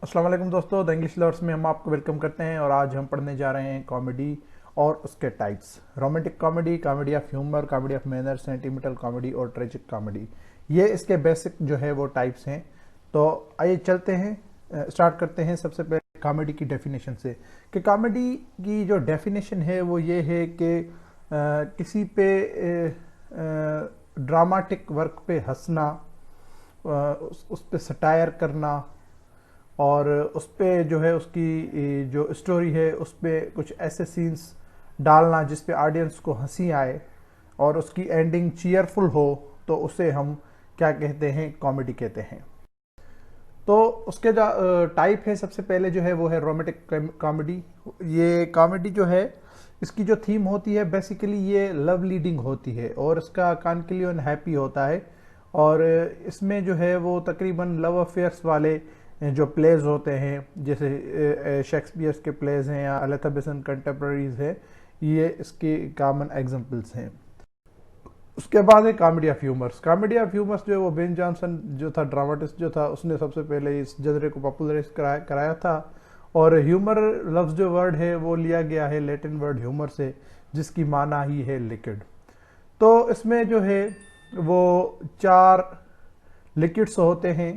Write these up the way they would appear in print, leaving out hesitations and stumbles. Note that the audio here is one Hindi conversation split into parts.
अस्सलाम वालेकुम दोस्तों, द इंग्लिश लवर्स में हम आपको वेलकम करते हैं। और आज हम पढ़ने जा रहे हैं कॉमेडी और उसके types. Romantic comedy, comedy of humour, comedy of manner, sentimental comedy और ट्रेजिक कॉमेडी, ये इसके बेसिक जो है वो टाइप्स हैं। तो आइए चलते हैं, स्टार्ट करते हैं सबसे पहले कॉमेडी की डेफिनेशन से। कि कॉमेडी की जो डेफिनेशन है वो ये है कि किसी पे ड्रामाटिक वर्क पे हंसना, उस पे सटायर करना, और उस पे जो है उसकी जो स्टोरी है उस पे कुछ ऐसे सीन्स डालना जिस पे ऑडियंस को हंसी आए और उसकी एंडिंग चीयरफुल हो, तो उसे हम क्या कहते हैं, कॉमेडी कहते हैं। तो उसके जो टाइप है, सबसे पहले जो है वो है रोमांटिक कॉमेडी। ये कॉमेडी जो है, इसकी जो थीम होती है बेसिकली ये लव लीडिंग होती है और इसका कॉन्क्लूजन हैप्पी होता है। और इसमें जो है वो तकरीबन लव अफेयर्स वाले जो प्लेज होते हैं, जैसे शेक्सपियर के प्लेज हैं या एलिजाबेथन कंटेम्प्रेरीज है, ये इसके कॉमन एग्जांपल्स हैं। उसके बाद है comedy of humours. Comedy of humours जो है वो बेन जॉनसन जो था, ड्रामाटिस्ट जो था, उसने सबसे पहले इस जजरे को पॉपुलराइज कराया था। और ह्यूमर लफ्ज जो वर्ड है वो लिया गया है लैटिन वर्ड ह्यूमर से, जिसकी माना ही है लिक्विड। तो इसमें जो है वो 4 लिक्विड्स होते हैं,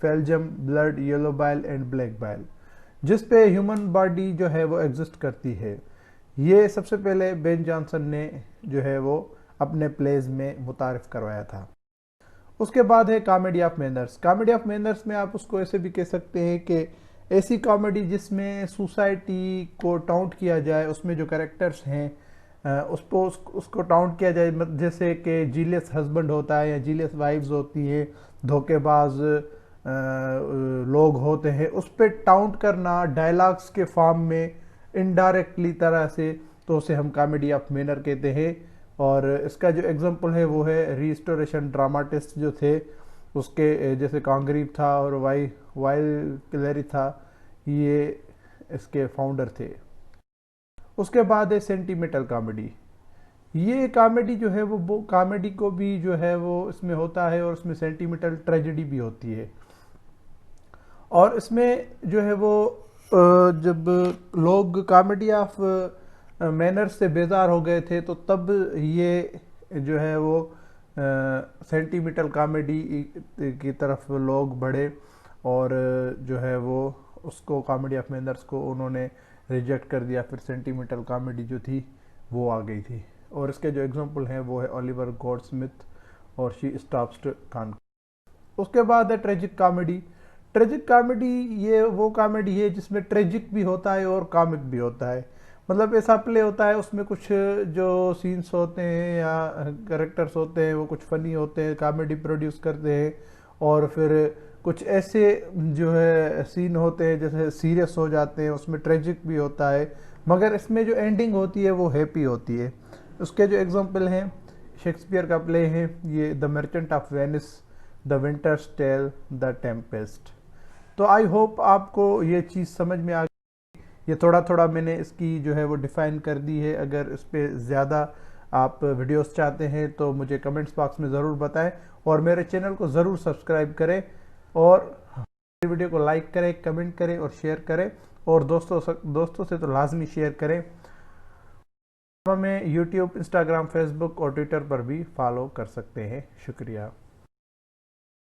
phlegm, blood, yellow bile and black bile, जिस पे ह्यूमन बॉडी जो है वो एग्जिस्ट करती है। ये सबसे पहले बेन जॉनसन ने जो है वो अपने प्लेज में मुतारिफ करवाया था। उसके बाद है comedy of manners. Comedy of manners में आप उसको ऐसे भी कह सकते हैं कि ऐसी कॉमेडी जिसमें सोसाइटी को टाउंट किया जाए, उसमें जो कैरेक्टर्स हैं उसको टाउंट किया जाए। जैसे कि जीलियस हस्बैंड होता है या जीलियस वाइफ्स होती है, धोखेबाज लोग होते हैं, उस पर टाउंट करना डायलॉग्स के फॉर्म में इनडायरेक्टली तरह से, तो उसे हम कॉमेडी ऑफ मैनर कहते हैं। और इसका जो एग्जांपल है वो है रिस्टोरेशन ड्रामाटिस्ट जो थे उसके, जैसे कॉन्ग्रीव था और वाइल क्लेरी था, ये इसके फाउंडर थे। उसके बाद है सेंटिमेंटल कॉमेडी। ये कॉमेडी जो है वो कॉमेडी को भी जो है वो इसमें होता है और उसमें सेंटिमेंटल ट्रेजेडी भी होती है। और इसमें जो है वो जब लोग कॉमेडी ऑफ मैनर्स से बेजार हो गए थे, तो तब ये जो है वो सेंटिमेंटल कॉमेडी की तरफ लोग बढ़े और जो है वो उसको कॉमेडी ऑफ मैनर्स को उन्होंने रिजेक्ट कर दिया। फिर सेंटिमेंटल कॉमेडी जो थी वो आ गई थी। और इसके जो एग्जांपल हैं वो है ओलिवर गोल्डस्मिथ और शी स्टॉप्स खान। उसके बाद है ट्रेजिक कॉमेडी। ट्रेजिक कॉमेडी ये वो कॉमेडी है जिसमें ट्रेजिक भी होता है और कॉमिक भी होता है। मतलब ऐसा प्ले होता है, उसमें कुछ जो सीन्स होते हैं या कैरेक्टर्स होते हैं वो कुछ फनी होते हैं, कॉमेडी प्रोड्यूस करते हैं। और फिर कुछ ऐसे जो है सीन होते हैं जैसे सीरियस हो जाते हैं, उसमें ट्रेजिक भी होता है, मगर इसमें जो एंडिंग होती है वो हैप्पी होती है। उसके जो एग्जांपल हैं, शेक्सपियर का प्ले है ये the merchant of Venice, the winter's tale, the tempest. तो आई होप आपको ये चीज़ समझ में आ गई। ये थोड़ा थोड़ा मैंने इसकी जो है वो डिफ़ाइन कर दी है। अगर इस पर ज़्यादा आप वीडियोस चाहते हैं तो मुझे कमेंट्स बॉक्स में ज़रूर बताएं और मेरे चैनल को ज़रूर सब्सक्राइब करें और वीडियो को लाइक करें, कमेंट करें और शेयर करें। और दोस्तों से तो लाजमी शेयर करें। हमें यूट्यूब, इंस्टाग्राम, फेसबुक और ट्विटर पर भी फॉलो कर सकते हैं। शुक्रिया।